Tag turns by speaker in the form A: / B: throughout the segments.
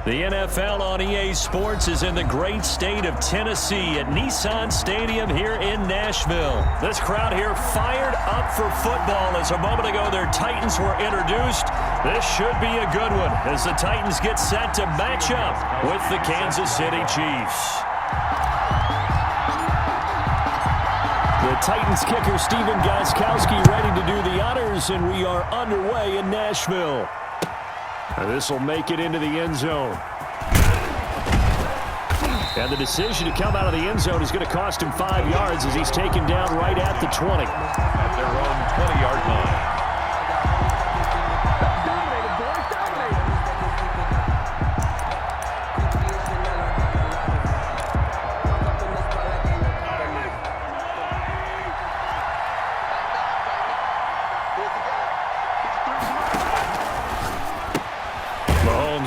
A: The NFL on EA Sports is in the great state of Tennessee at Nissan Stadium here in Nashville. This crowd here fired up for football as a moment ago their Titans were introduced. This should be a good one as the Titans get set to match up with the Kansas City Chiefs. The Titans kicker Stephen Gostkowski ready to do the honors, and we are underway in Nashville. This will make it into the end zone. And the decision to come out of the end zone is going to cost him 5 yards as he's taken down right at the 20.
B: At their own 20-yard line.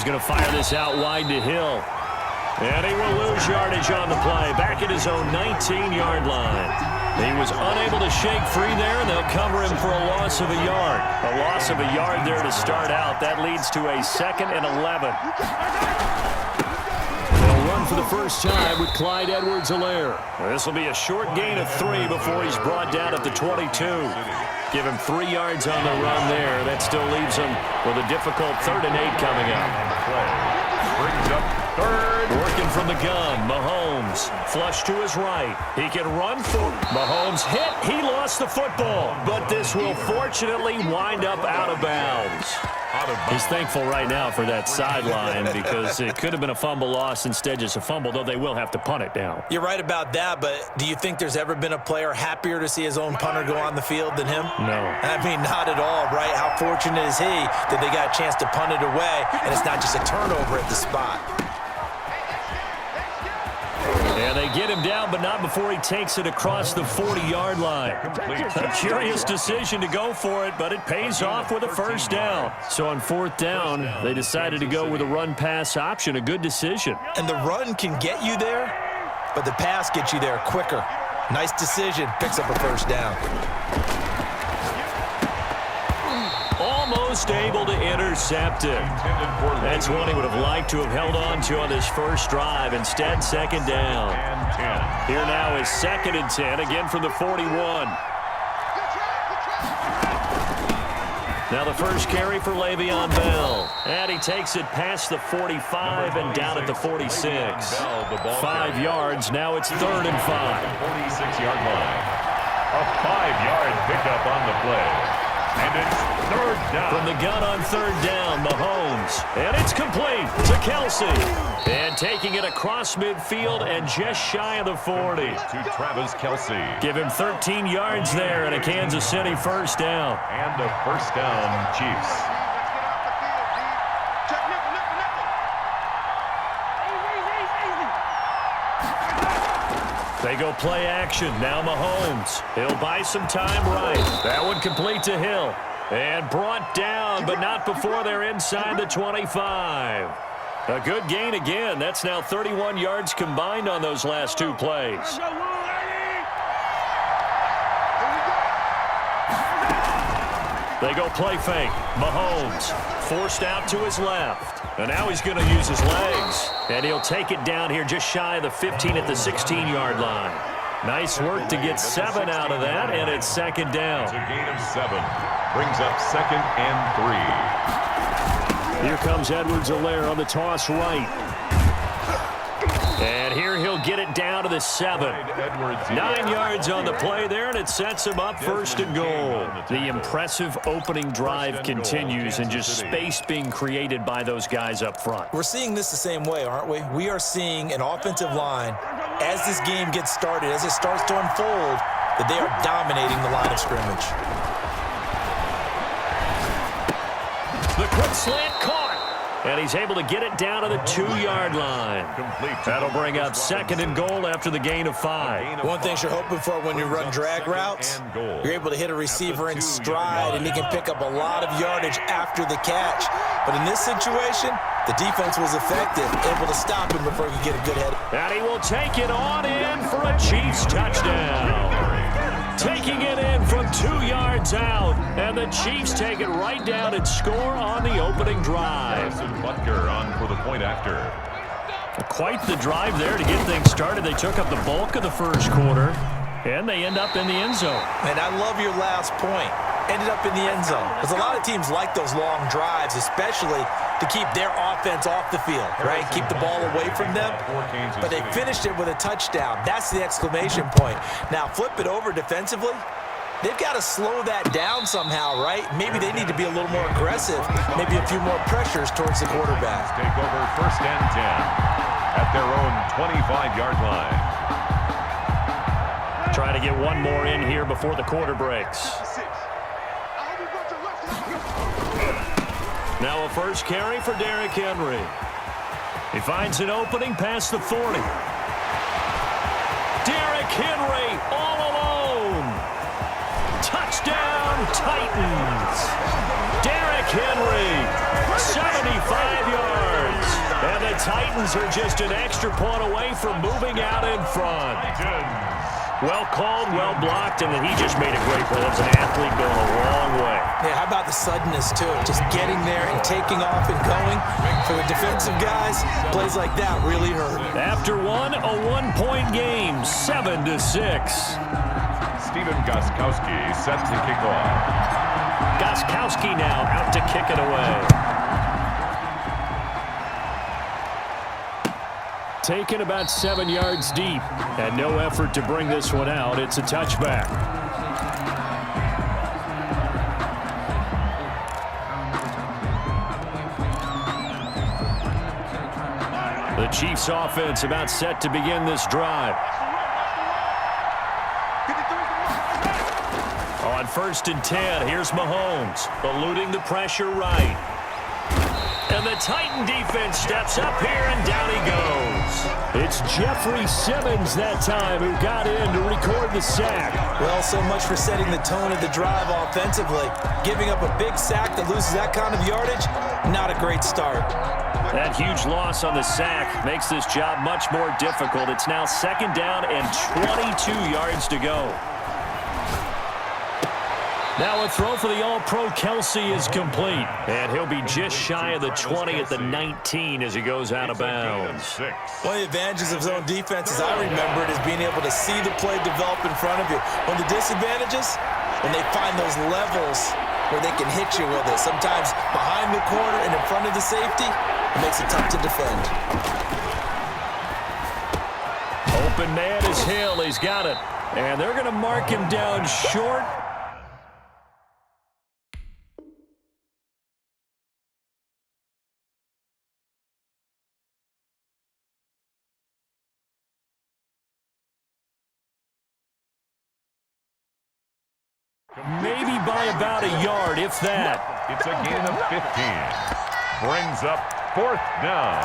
A: Going to fire this out wide to Hill. And he will lose yardage on the play. Back at his own 19-yard line. He was unable to shake free there, and they'll cover him for a loss of a yard. A loss of a yard there to start out. That leads to a 2nd and 11. They'll run for the first time with Clyde Edwards-Helaire. This will be a short gain of 3 before he's brought down at the 22. Give him 3 yards on the run there. That still leaves him with a difficult 3rd and 8 coming up.
B: Brings up 3rd.
A: Working from the gun. Mahomes flush to his right. He can run for Mahomes hit. He lost the football. But this will fortunately wind up out of bounds. He's thankful right now for that sideline because it could have been a fumble loss, instead just a fumble, though they will have to punt it down.
C: You're right about that, but do you think there's ever been a player happier to see his own punter go on the field than him?
A: No.
C: I mean, not at all, right? How fortunate is he that they got a chance to punt it away, and it's not just a turnover at the spot.
A: And they get him down, but not before he takes it across the 40-yard line. A curious decision to go for it, but it pays off with a first down. So on 4th down, they decided to go with a run-pass option. A good decision.
C: And the run can get you there, but the pass gets you there quicker. Nice decision. Picks up a first down.
A: Almost able to intercept it. That's one he would have liked to have held on to on this first drive. Instead, 2nd down. Here now is 2nd and 10, again from the 41. Now the first carry for Le'Veon Bell. And he takes it past the 45 and down at the 46. 5 yards, now it's 3rd and 5.
B: 46-yard line. A 5-yard pickup on the play. And it's 3rd down.
A: From the gun on 3rd down, Mahomes. And it's complete to Kelsey. And taking it across midfield and just shy of the 40.
B: To Travis Kelsey.
A: Give him 13 yards there and a Kansas City first down.
B: And a first down, Chiefs.
A: They go play action. Now Mahomes. He'll buy some time right. That one complete to Hill. And brought down, but not before they're inside the 25. A good gain again. That's now 31 yards combined on those last 2 plays. They go play fake. Mahomes forced out to his left. And now he's going to use his legs. And he'll take it down here just shy of the 15 at the 16-yard line. Nice work to get 7 out of that, and it's 2nd down.
B: It's a gain of 7. Brings up 2nd and 3.
A: Here comes Edwards-Helaire on the toss right. And here he'll get it down to the 7. 9 yards on the play there, and it sets him up 1st and goal. The impressive opening drive continues, and just space being created by those guys up front.
C: We're seeing this the same way, aren't we? We are seeing an offensive line, as this game gets started, as it starts to unfold, that they are dominating the line of scrimmage.
A: The quick slant caught. And he's able to get it down to the 2-yard line. That'll bring up 2nd and goal after the gain of 5.
C: One thing you're hoping for when you run drag routes, you're able to hit a receiver in stride, and he can pick up a lot of yardage after the catch. But in this situation, the defense was effective, able to stop him before he could get a good head.
A: And he will take it on in for a Chiefs touchdown. Taking it in from 2 yards out, and the Chiefs take it right down and score on the opening drive.
B: Butker on for the point. point after.
A: Quite the drive there to get things started. They took up the bulk of the first quarter, and they end up in the end zone.
C: And I love your last point. Ended up in the end zone. Because a lot of teams like those long drives, especially to keep their offense off the field, right? Keep the ball away from them. But they finished it with a touchdown. That's the exclamation point. Now, flip it over defensively. They've got to slow that down somehow, right? Maybe they need to be a little more aggressive. Maybe a few more pressures towards the quarterback.
B: Take over 1st and 10 at their own 25-yard line.
A: Trying to get one more in here before the quarter breaks. Now a first carry for Derrick Henry. He finds an opening past the 40. Derrick Henry all alone. Touchdown, Titans. Derrick Henry, 75 yards. And the Titans are just an extra point away from moving out in front. Well called, well blocked, and then he just made a great play. As an athlete going a long way.
C: Yeah, how about the suddenness, too? Just getting there and taking off and going. For the defensive guys, plays like that really hurt.
A: After one, a one-point game, 7-6.
B: Stephen Gostkowski set to kick off.
A: Gostkowski now out to kick it away. Taken about 7 yards deep, and no effort to bring this one out. It's a touchback. The Chiefs' offense about set to begin this drive. On 1st and 10, here's Mahomes, eluding the pressure right. And the Titan defense steps up here, and down he goes. It's Jeffrey Simmons that time who got in to record the sack.
C: Well, so much for setting the tone of the drive offensively. Giving up a big sack that loses that kind of yardage, not a great start.
A: That huge loss on the sack makes this job much more difficult. It's now 2nd down and 22 yards to go. Now a throw for the All-Pro Kelsey is complete. And he'll be just shy of the 20 at the 19 as he goes out of bounds.
C: One of the advantages of zone defense, as I remember it, is being able to see the play develop in front of you. One of the disadvantages, when they find those levels where they can hit you with it. Sometimes behind the corner and in front of the safety, it makes it tough to defend.
A: Open man is Hill. He's got it. And they're going to mark him down short. Maybe by about a yard, if that.
B: It's a gain of 15. Brings up 4th down.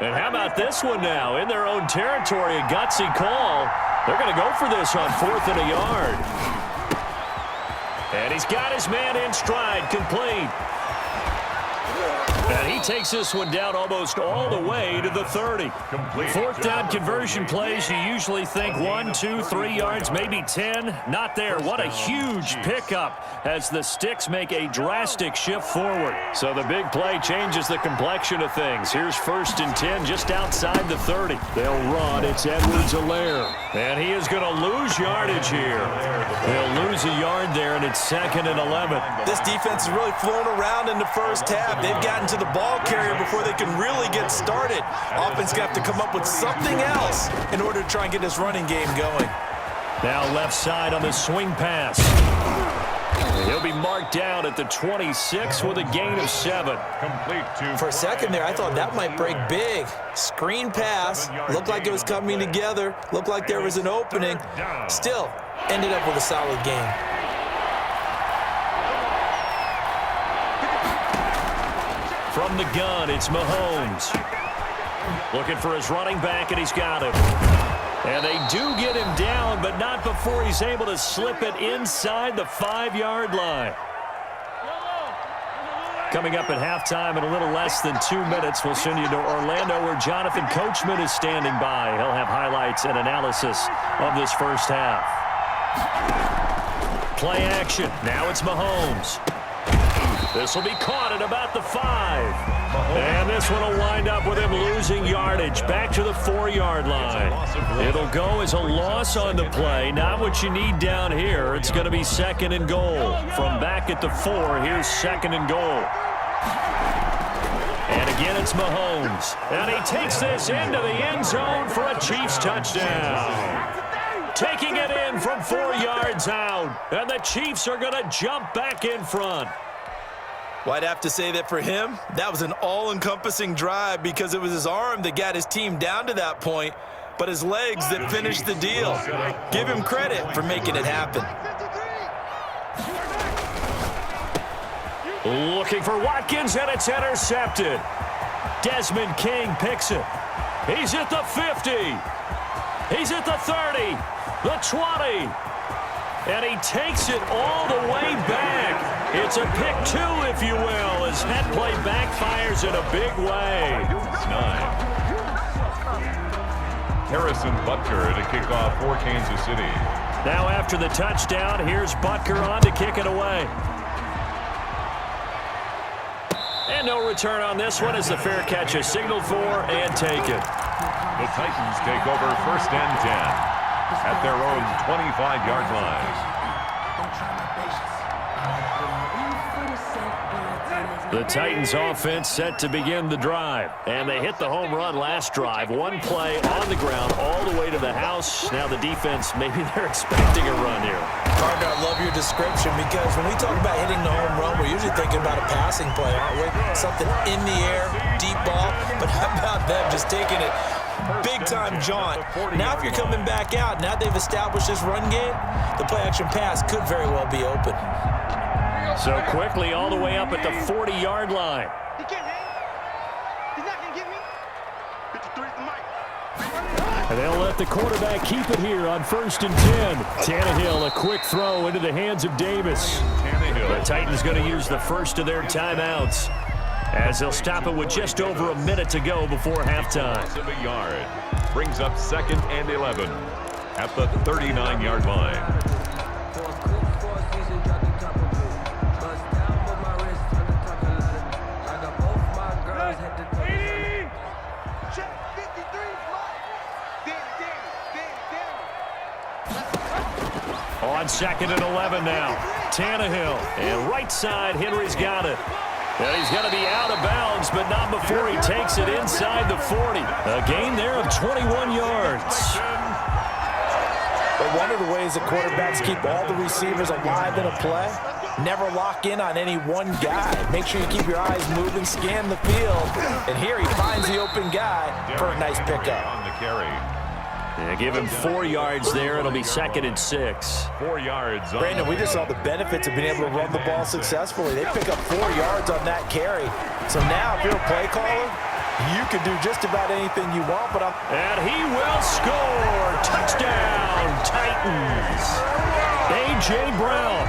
A: And how about this one now? In their own territory, a gutsy call. They're going to go for this on 4th and a yard. And he's got his man in stride, complete. And he takes this one down almost all the way to the 30. 4th down conversion plays, you usually think 1, 2, 3 yards, maybe 10. Not there. What a huge pickup as the sticks make a drastic shift forward. So the big play changes the complexion of things. Here's 1st and 10 just outside the 30. They'll run. It's Edwards-Helaire. And he is going to lose yardage here. They'll lose a yard there, and it's 2nd and 11.
C: This defense is really flown around in the first half. They've gotten to the ball carrier before they can really get started. Offense got to come up with something else in order to try and get this running game going.
A: Now left side on the swing pass. He'll be marked down at the 26 with a gain of 7.
C: For a second there, I thought that might break big. Screen pass. Looked like it was coming together. Looked like there was an opening. Still, ended up with a solid game.
A: From the gun, it's Mahomes. Looking for his running back, and he's got him. And they do get him down, but not before he's able to slip it inside the 5-yard line. Coming up at halftime in a little less than 2 minutes, we'll send you to Orlando where Jonathan Coachman is standing by. He'll have highlights and analysis of this first half. Play action. Now it's Mahomes. This will be caught at about the 5. And this one will wind up with him losing yardage back to the 4-yard line. It'll go as a loss on the play. Not what you need down here. It's going to be 2nd and goal. From back at the 4, here's 2nd and goal. And again, it's Mahomes. And he takes this into the end zone for a Chiefs touchdown. Taking it in from 4 yards out. And the Chiefs are going to jump back in front.
C: Well, I'd have to say that for him, that was an all-encompassing drive because it was his arm that got his team down to that point, but his legs that finished the deal. Give him credit for making it happen.
A: Looking for Watkins, and it's intercepted. Desmond King picks it. He's at the 50. He's at the 30, the 20. And he takes it all the way back. It's a pick 2, if you will, as that play backfires in a big way.
B: 9. Harrison Butker to kick off for Kansas City.
A: Now after the touchdown, here's Butker on to kick it away. And no return on this one as the fair catch is signaled for and taken.
B: The Titans take over 1st and 10. At their own 25-yard line.
A: The Titans offense set to begin the drive. And they hit the home run last drive. One play on the ground all the way to the house. Now the defense, maybe they're expecting a run here.
C: Partner, I love your description because when we talk about hitting the home run, we're usually thinking about a passing play, aren't we? Something in the air, deep ball. But how about them just taking it big-time jaunt? Now if you're coming back out, now they've established this run game, the play-action pass could very well be open.
A: So quickly all the way up at the 40-yard line.
D: He can't hang. He's not going to get me. 53's the mic.
A: And they'll let the quarterback keep it here on 1st and 10. Tannehill, a quick throw into the hands of Davis. The Titans going to use the first of their timeouts as they'll stop it with just over a minute to go before halftime.
B: Of a yard. Brings up 2nd and 11 at the 39-yard line.
A: On 2nd and 11 now. Tannehill. And right side, Henry's got it. And he's going to be out of bounds, but not before he takes it inside the 40. A gain there of 21 yards.
C: But one of the ways that quarterbacks keep all the receivers alive in a play, never lock in on any one guy. Make sure you keep your eyes moving, scan the field. And here he finds the open guy for a nice pickup.
B: On the carry.
A: Yeah, give him 4 yards there. It'll be 2nd and 6.
B: 4 yards.
C: Brandon, we just saw the benefits of being able to run the ball successfully. They pick up 4 yards on that carry. So now if you're a play caller, you can do just about anything you want.
A: And he will score. Touchdown, Titans. A.J. Brown,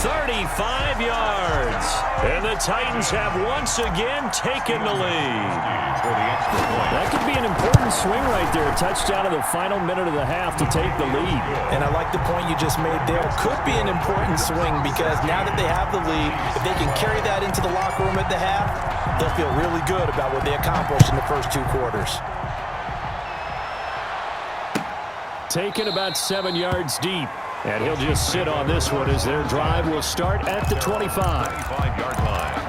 A: 35 yards. And the Titans have once again taken the lead.
B: For the extra point.
A: That could be an important swing right there. A touchdown in the final minute of the half to take the lead.
C: And I like the point you just made there. Could be an important swing because now that they have the lead, if they can carry that into the locker room at the half, they'll feel really good about what they accomplished in the first 2 quarters.
A: Taken about 7 yards deep. And he'll just sit on this one as their drive will start at the 25.
B: 25-yard line.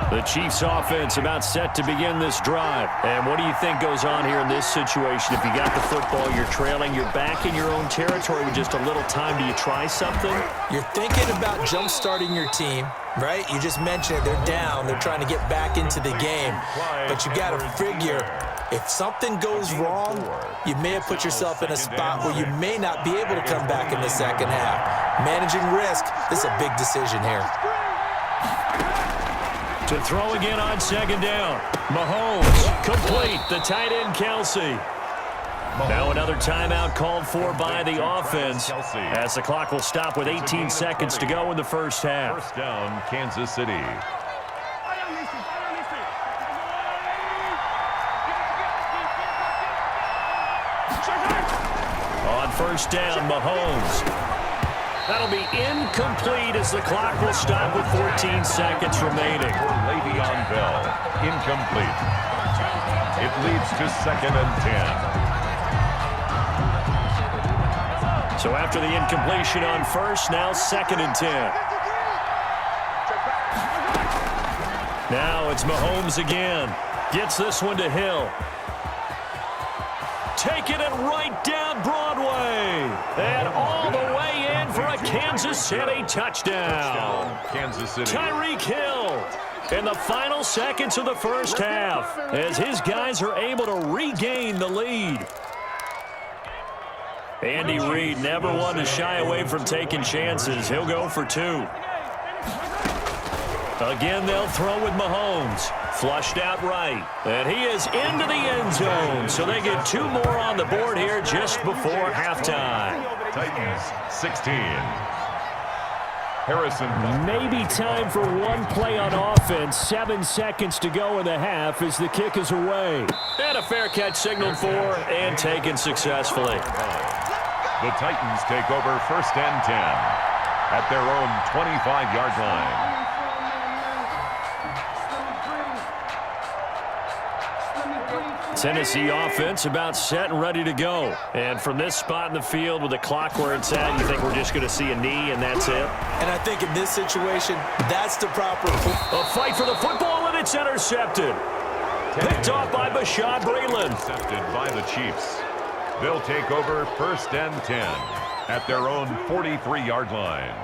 A: The Chiefs offense about set to begin this drive. And what do you think goes on here in this situation? If you got the football, you're trailing, you're back in your own territory with just a little time. Do you try something?
C: You're thinking about jump-starting your team, right? You just mentioned it. They're down. They're trying to get back into the game. But you got to figure, if something goes wrong, you may have put yourself in a spot where you may not be able to come back in the second half. Managing risk, this is a big decision here.
A: To throw again on 2nd down. Mahomes, complete. The tight end, Kelsey. Now another timeout called for by the offense as the clock will stop with 18 seconds to go in the first half.
B: First down, Kansas City.
A: On first down, Mahomes. That'll be incomplete as the clock will stop with 14 seconds remaining.
B: Le'Veon Bell, incomplete. It leads to 2nd and 10.
A: So after the incompletion on first, now 2nd and 10. Now it's Mahomes again. Gets this one to Hill. Taking it right down Broadway. And all the way in for a Kansas City touchdown.
B: Kansas City.
A: Tyreek Hill in the final seconds of the first half as his guys are able to regain the lead. Andy Reid never one to shy away from taking chances. He'll go for 2. Again, they'll throw with Mahomes. Flushed out right. And he is into the end zone. So they get 2 more on the board here just before halftime.
B: Titans, 16. Harrison.
A: Maybe time for one play on offense. 7 seconds to go in the half as the kick is away. And a fair catch signaled for and taken successfully.
B: The Titans take over 1st and 10 at their own 25-yard line.
A: Tennessee offense about set and ready to go. And from this spot in the field with the clock where it's at, you think we're just going to see a knee and that's it?
C: And I think in this situation, that's the proper...
A: A fight for the football and it's intercepted. Picked off by Bashaud Breeland.
B: Intercepted by the Chiefs. They'll take over 1st and 10 at their own 43-yard line.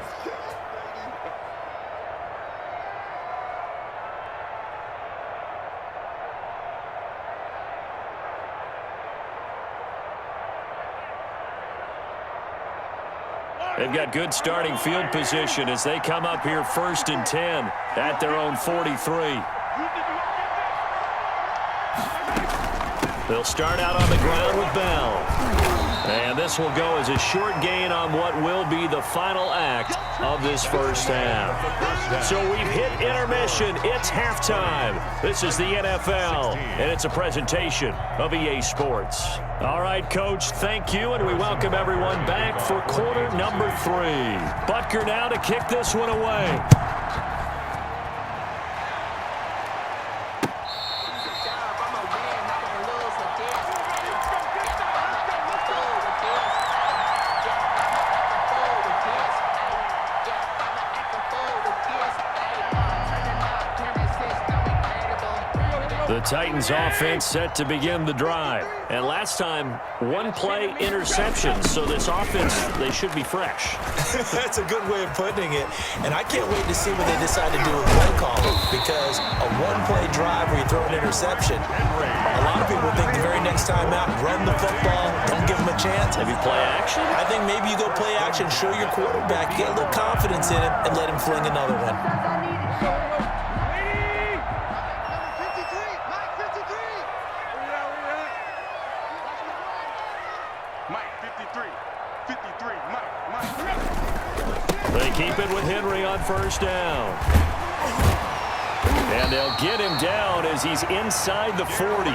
A: They've got good starting field position as they come up here 1st and 10 at their own 43. They'll start out on the ground with Bell. And this will go as a short gain on what will be the final act of this first half. So we've hit intermission. It's halftime. This is the NFL, and it's a presentation of EA Sports. All right, Coach, thank you, and we welcome everyone back for quarter number 3. Butker now to kick this one away. The Titans offense set to begin the drive. And last time, 1-play interception. So this offense, they should be fresh.
C: That's a good way of putting it. And I can't wait to see what they decide to do with play calling, because a 1-play drive where you throw an interception, a lot of people think the very next time out, run the football, don't give them a chance.
A: Maybe play action?
C: I think maybe you go play action, show your quarterback, get a little confidence in him, and let him fling another one.
A: They keep it with Henry on first down. And they'll get him down as he's inside the 40.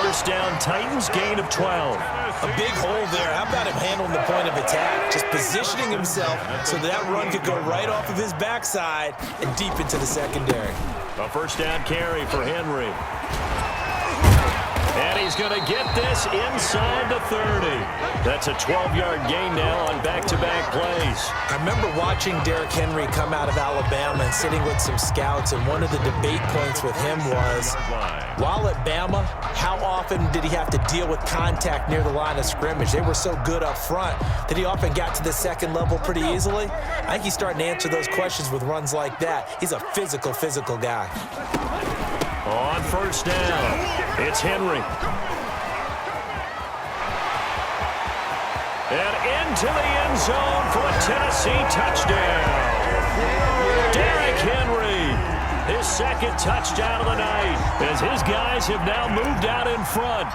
A: First down, Titans, gain of 12.
C: A big hole there. How about him handling the point of attack? Just positioning himself so that run could go right off of his backside and deep into the secondary.
A: A first down carry for Henry. And he's going to get this inside the 30. That's a 12-yard gain now on back-to-back plays.
C: I remember watching Derrick Henry come out of Alabama and sitting with some scouts, and one of the debate points with him was, while at Bama, how often did he have to deal with contact near the line of scrimmage? They were so good up front that he often got to the second level pretty easily. I think he's starting to answer those questions with runs like that. He's a physical guy.
A: On first down, it's Henry. And into the end zone for a Tennessee touchdown. Derrick Henry. his second touchdown of the night, as his guys have now moved out in front.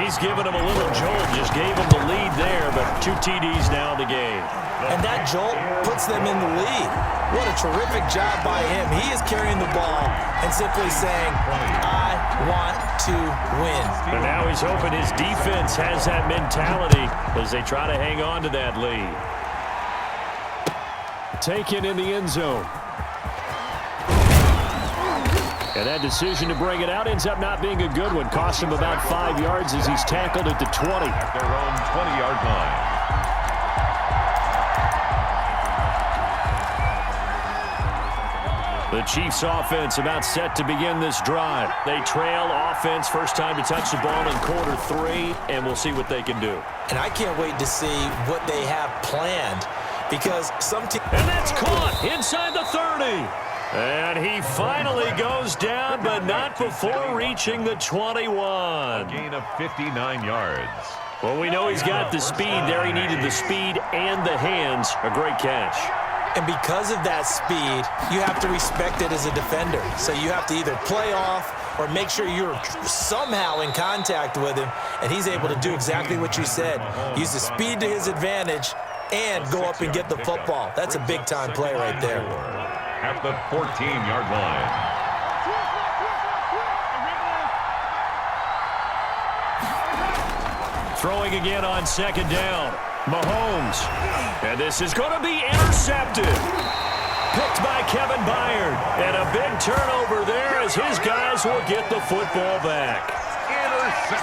A: He's given him a little jolt, just gave him the lead there, but 2 TDs now in the game.
C: And that jolt puts them in the lead. What a terrific job by him. He is carrying the ball and simply saying, I want to win.
A: And now he's hoping his defense has that mentality as they try to hang on to that lead. Taken in the end zone. And that decision to bring it out ends up not being a good one. Cost him about 5 yards as he's tackled at the 20.
B: At their own 20-yard line.
A: The Chiefs offense about set to begin this drive. They trail offense, first time to touch the ball in quarter 3, and we'll see what they can do.
C: And I can't wait to see what they have planned, because some teams...
A: And that's caught inside the 30. And he finally goes down, but not before reaching the 21.
B: A gain of 59 yards.
A: Well, we know he's got the speed there. He needed the speed and the hands. A great catch.
C: And because of that speed, you have to respect it as a defender. So you have to either play off or make sure you're somehow in contact with him, and he's able to do exactly what you said. Use the speed to his advantage and go up and get the football. That's a big-time play right there.
B: At the 14-yard line.
A: Throwing again on second down. Mahomes. And this is going to be intercepted. Picked by Kevin Byard. And a big turnover there as his guys will get the football back.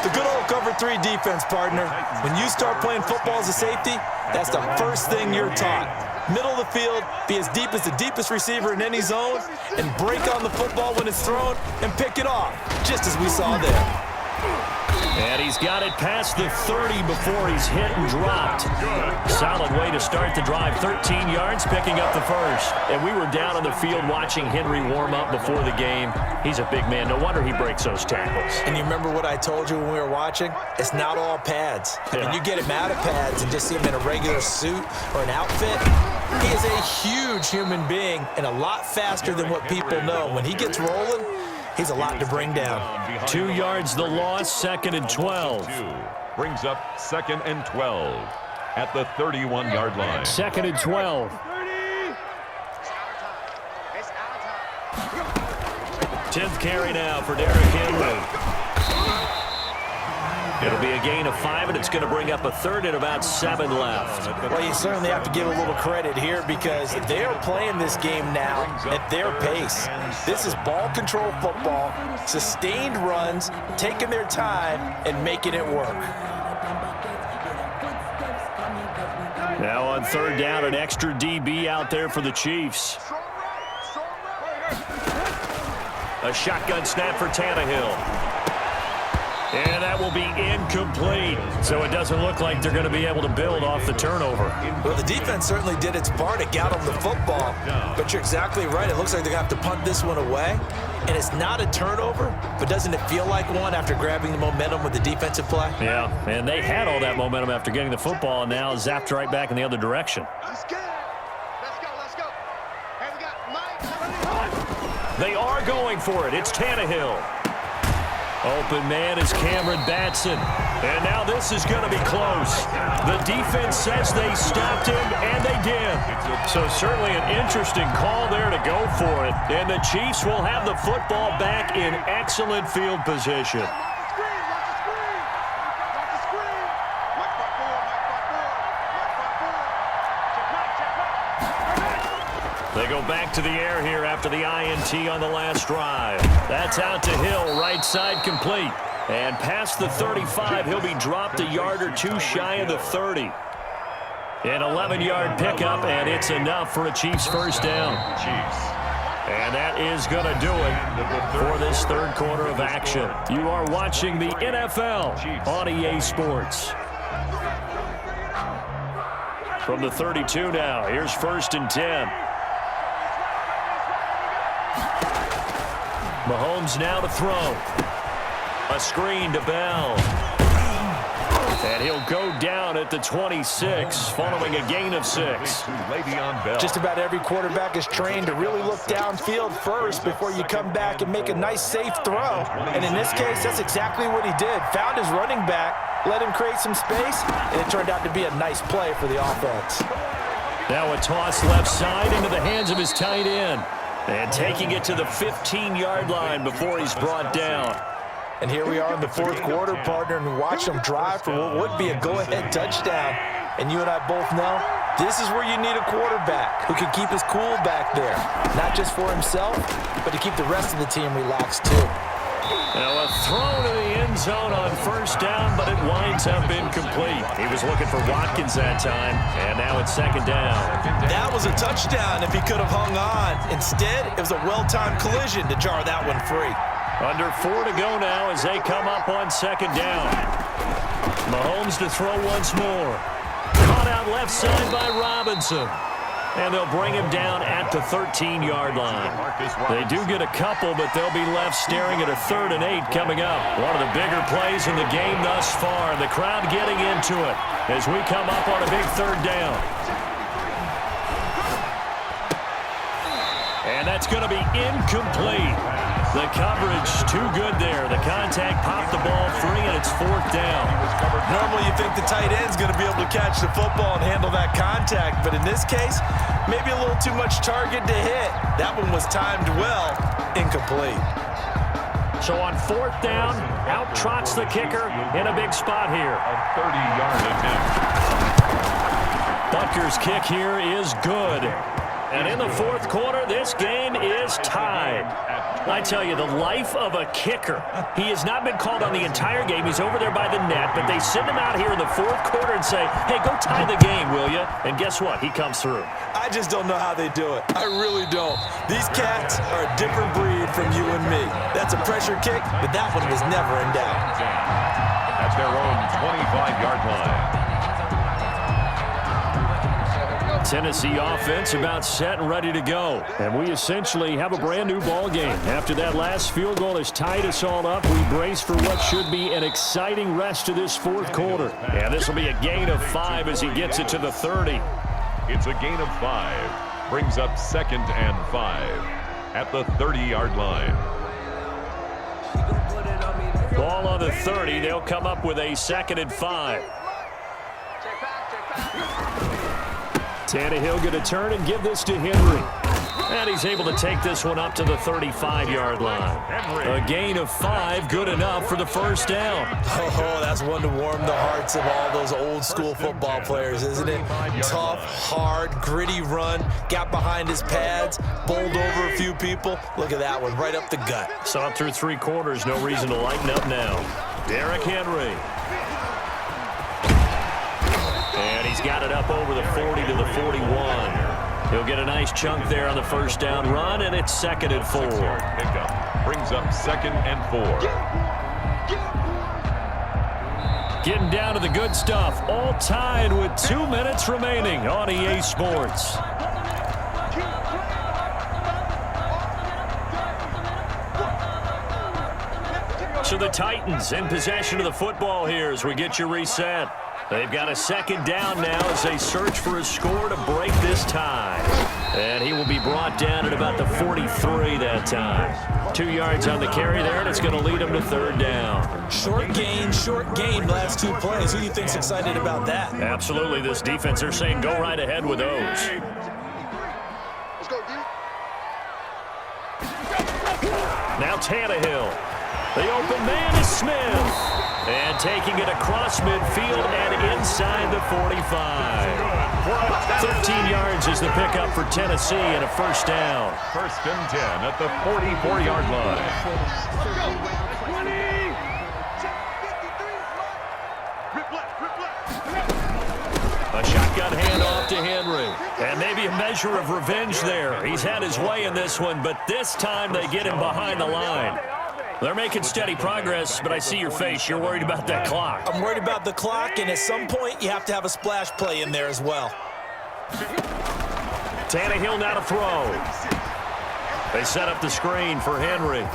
C: The good old cover 3 defense, partner. When you start playing football as a safety, that's the first thing you're taught. Middle of the field, be as deep as the deepest receiver in any zone, and break on the football when it's thrown and pick it off, just as we saw there.
A: And he's got it past the 30 before he's hit and dropped. Solid way to start the drive. 13 yards, picking up the first. And we were down on the field watching Henry warm up before the game. He's a big man. No wonder he breaks those tackles.
C: And you remember what I told you when we were watching? It's not all pads. I mean, you get him out of pads and just see him in a regular suit or an outfit. He is a huge human being and a lot faster than what people know. When he gets rolling, he's a lot to bring down.
A: 2 yards the loss, 2nd and 12.
B: Brings up 2nd and 12 at the 31-yard line.
A: 2nd and 12. 10th carry now for Derrick Henry. It'll be a gain of 5, and it's going to bring up a 3rd and about 7 left.
C: Well, you certainly have to give a little credit here because they're playing this game now at their pace. This is ball control football, sustained runs, taking their time, and making it work.
A: Now on 3rd down, an extra DB out there for the Chiefs. A shotgun snap for Tannehill. And that will be incomplete. So it doesn't look like they're going to be able to build off the turnover.
C: Well, the defense certainly did its part. It got them the football. But you're exactly right. It looks like they're going to have to punt this one away. And it's not a turnover, but doesn't it feel like one after grabbing the momentum with the defensive play?
A: Yeah, and they had all that momentum after getting the football and now zapped right back in the other direction.
D: Let's go. Let's go. Hey, we got Mike.
A: They are going for it. It's Tannehill. Open man is Cameron Batson. And now this is going to be close. The defense says they stopped him, and they did. So certainly an interesting call there to go for it. And the Chiefs will have the football back in excellent field position. They go back to the air here after the INT on the last drive. That's out to Hill, right side complete. And past the 35, he'll be dropped a yard or 2 shy of the 30. An 11-yard pickup, and it's enough for a Chiefs first down. And that is going to do it for this 3rd quarter of action. You are watching the NFL on EA Sports. From the 32 now, here's 1st and 10. Mahomes now to throw. A screen to Bell. And he'll go down at the 26 following a gain of 6.
C: Just about every quarterback is trained to really look downfield first before you come back and make a nice, safe throw. And in this case, that's exactly what he did. Found his running back, let him create some space, and it turned out to be a nice play for the offense.
A: Now a toss left side into the hands of his tight end. And taking it to the 15-yard line before he's brought down.
C: And here we are in the fourth quarter, partner, and watch them drive for what would be a go-ahead touchdown. And you and I both know this is where you need a quarterback who can keep his cool back there. Not just for himself, but to keep the rest of the team relaxed too.
A: Now a throw to the end zone on first down, but it winds up incomplete. He was looking for Watkins that time, and now it's second down.
C: That was a touchdown if he could have hung on. Instead, it was a well-timed collision to jar that one free.
A: Under 4 to go now as they come up on second down. Mahomes to throw once more. Caught out left side by Robinson. And they'll bring him down at the 13-yard line. They do get a couple, but they'll be left staring at a 3rd and 8 coming up. One of the bigger plays in the game thus far. The crowd getting into it as we come up on a big 3rd down. And that's going to be incomplete. The coverage too good there. The contact popped the ball free, and it's 4th down.
C: Normally you think the tight end's going to be able to catch the football and handle that contact, but in this case, maybe a little too much target to hit. That one was timed well, incomplete.
A: So on 4th down, out trots the kicker in a big spot here.
B: A 30-yard attempt.
A: Butker's kick here is good. And in the 4th quarter, this game is tied. I tell you, the life of a kicker. He has not been called on the entire game. He's over there by the net, but they send him out here in the 4th quarter and say, hey, go tie the game, will you? And guess what? He comes through.
C: I just don't know how they do it. I really don't. These cats are a different breed from you and me. That's a pressure kick, but that one was never in doubt.
B: At their own 25-yard line.
A: Tennessee offense about set and ready to go. And we essentially have a brand new ball game. After that last field goal has tied us all up, we brace for what should be an exciting rest of this 4th quarter. And this will be a gain of 5 as he gets it to the 30.
B: It's a gain of 5. Brings up 2nd and 5 at the 30-yard line.
A: Ball on the 30. They'll come up with a 2nd and 5. Tannehill going to turn and give this to Henry. And he's able to take this one up to the 35-yard line. A gain of 5, good enough for the 1st down.
C: Oh, that's one to warm the hearts of all those old-school football players, isn't it? Tough, hard, gritty run, got behind his pads, bowled over a few people. Look at that one, right up the gut.
A: Saw it through 3 quarters, no reason to lighten up now. Derrick Henry. And he's got it up over the 40 to the 41. He'll get a nice chunk there on the 1st down run, and it's 2nd and 4.
B: Pickup brings up 2nd and 4.
A: Getting down to the good stuff, all tied with 2 minutes remaining on EA Sports. So the Titans in possession of the football here as we get you reset. They've got a 2nd down now as they search for a score to break this tie. And he will be brought down at about the 43 that time. 2 yards on the carry there, and it's going to lead him to 3rd down.
C: Short gain, last 2 plays. Who do you think's excited about that?
A: Absolutely. This defense, they're saying go right ahead with those.
D: Let's go, D.
A: Now Tannehill. The open man is Smith. And taking it across midfield and inside the 45. 13 yards is the pickup for Tennessee and a 1st down.
B: 1st and 10 at the 44-yard line.
A: A shotgun handoff to Henry. And maybe a measure of revenge there. He's had his way in this one, but this time they get him behind the line. They're making steady progress, but I see your face. You're worried about that clock.
C: I'm worried about the clock, and at some point, you have to have a splash play in there as well.
A: Tannehill now to throw. They set up the screen for Henry.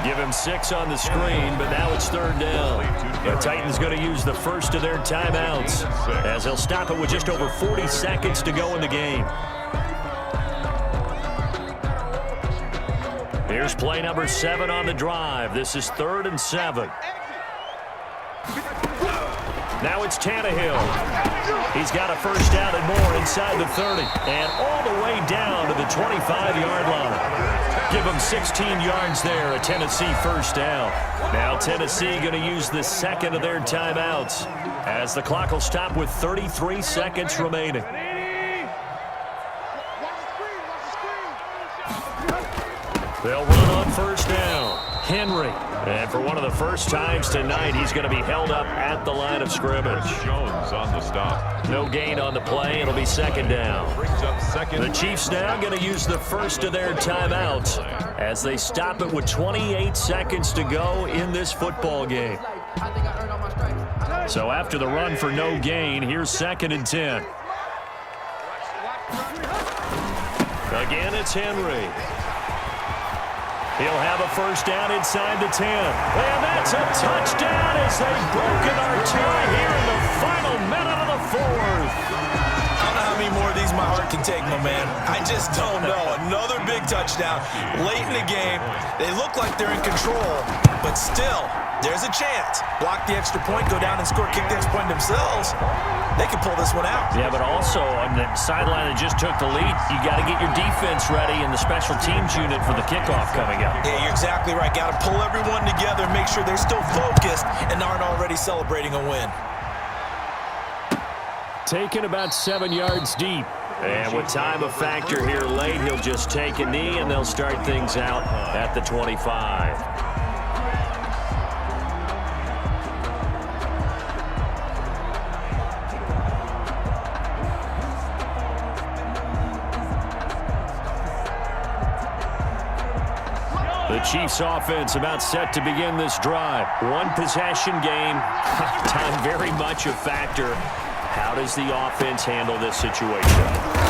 A: Give him 6 on the screen, but now it's 3rd down. The Titans going to use the first of their timeouts as they'll stop it with just over 40 seconds to go in the game. Here's play number 7 on the drive. This is 3rd and 7. Now it's Tannehill. He's got a first down and more inside the 30. And all the way down to the 25-yard line. Give them 16 yards there, a Tennessee first down. Now Tennessee going to use the second of their timeouts as the clock will stop with 33 seconds remaining. They'll run on first down. Henry. And for one of the first times tonight, he's going to be held up at the line of scrimmage.
B: Jones on the stop.
A: No gain on the play. It'll be 2nd down.
B: Brings up 2nd.
A: The Chiefs now going to use the first of their timeouts as they stop it with 28 seconds to go in this football game. So after the run for no gain, here's 2nd and 10. Again, it's Henry. He'll have a first down inside the 10. And that's a touchdown as they've broken our tie here in the final minute of the 4th.
C: I don't know how many more of these my heart can take, my man. I just don't know. Another big touchdown late in the game. They look like they're in control, but still, there's a chance. Block the extra point, go down and score, kick the extra point themselves. They can pull this one out.
A: Yeah, but also on the sideline that just took the lead, you got to get your defense ready and the special teams unit for the kickoff coming up.
C: Yeah, you're exactly right. Got to pull everyone together, make sure they're still focused and aren't already celebrating a win.
A: Taken about 7 yards deep. And with time a factor here late, he'll just take a knee and they'll start things out at the 25. The Chiefs offense about set to begin this drive. One possession game. Time very much a factor. How does the offense handle this situation?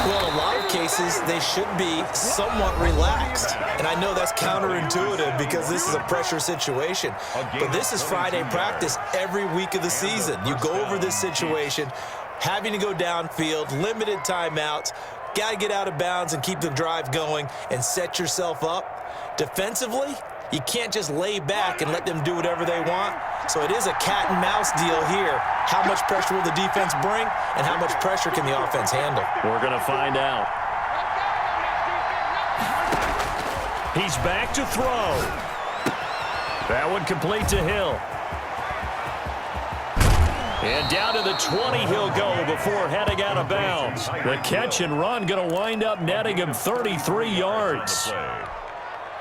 C: Well, in a lot of cases, they should be somewhat relaxed. And I know that's counterintuitive because this is a pressure situation. But this is Friday practice every week of the season. You go over this situation, having to go downfield, limited timeouts, got to get out of bounds and keep the drive going and set yourself up. Defensively, you can't just lay back and let them do whatever they want. So it is a cat and mouse deal here. How much pressure will the defense bring and how much pressure can the offense handle?
A: We're going to find out. He's back to throw. That one complete to Hill. And down to the 20 he'll go before heading out of bounds. The catch and run going to wind up netting him 33 yards.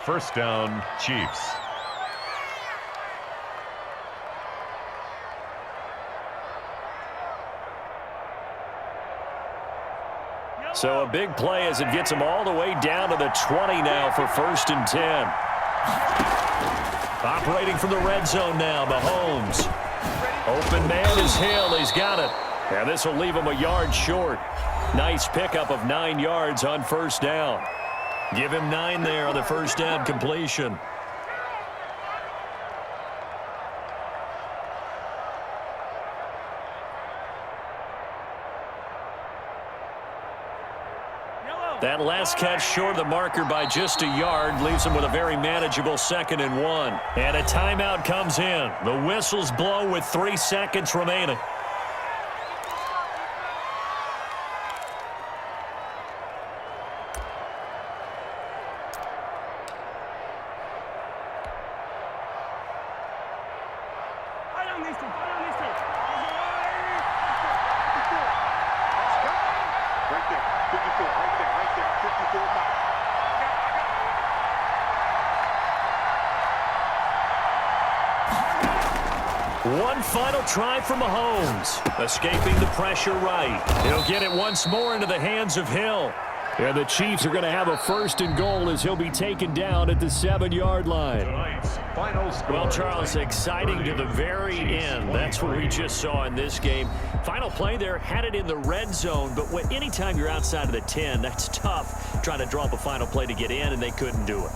B: First down, Chiefs.
A: So a big play as it gets him all the way down to the 20 now for 1st and 10. Operating from the red zone now, Mahomes. Open man is Hill. He's got it. And this will leave him a yard short. Nice pickup of 9 yards on first down. Give him 9 there on the first down completion. That last catch short of the marker by just a yard leaves him with a very manageable 2nd and 1. And a timeout comes in. The whistles blow with 3 seconds remaining. One final try for Mahomes. Escaping the pressure right. He'll get it once more into the hands of Hill. And the Chiefs are going to have a 1st and goal as he'll be taken down at the 7-yard line. Well, Charles, exciting to the very end. That's what we just saw in this game. Final play there, had it in the red zone, but anytime you're outside of the 10, that's tough trying to draw up a final play to get in, and they couldn't do it.